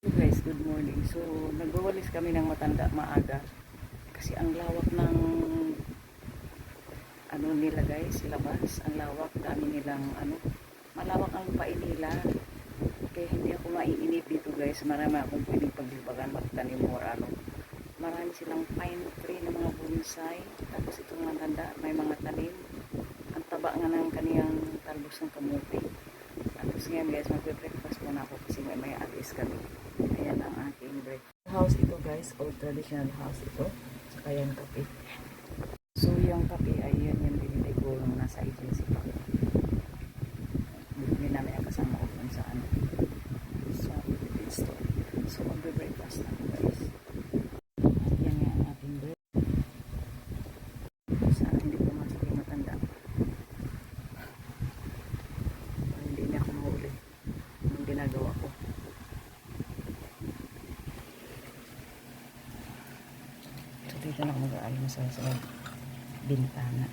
So guys, good morning. So, nagwawalis kami ng matanda maaga kasi ang lawak ng ano nila guys, labas. Ang lawak, dami nilang malawak ang lupain nila. Kaya hindi ako maiinip dito guys. Marami akong pwedeng paglibagan, magtanim or Marami silang pine tree na mga bonsai. Tapos itong matanda, may mga tanim. Ang taba nga ng kaniyang talbos ng kamuti. Tapos ngayon guys, magbe-breakfast muna ako kasi may alis kami. Ayan ang aking breakfast. House ito guys, old traditional house ito. Saka yan kape. So yung kape ay yan yung binili ko nung nasa agency pa. Bumili namin ang kasama ko dun sa sa Philippine store. So magbe-breakfast na ako guys. Yan nga ang ating breakfast. Sana hindi pumasok yung matanda. Hindi niya ako mahuli ang ginagawa ko. So dito na ako mag-aayon sa bintana.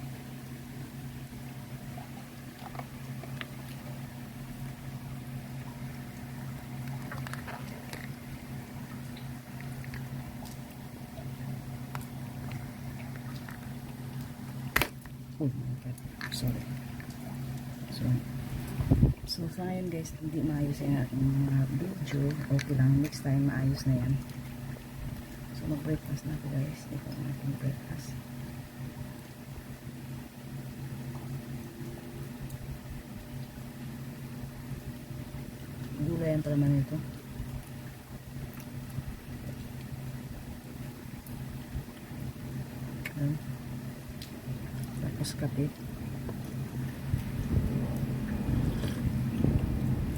Oh my god, sorry. So sa ngayon guys, hindi maayos yung aking mga video. Okay lang, next time maayos na yan. So mag-breakfast na ako guys. Ito ang aking breakfast. Gulay ang palaman nito. Tapos kape.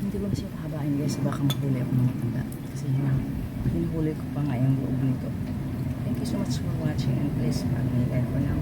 Hindi ko na siya pahabain guys, baka mahuli ako ng matanda. Kasi hinahuli ko pa nga yung loob nito. Thank you so much for watching and please mag-me for now.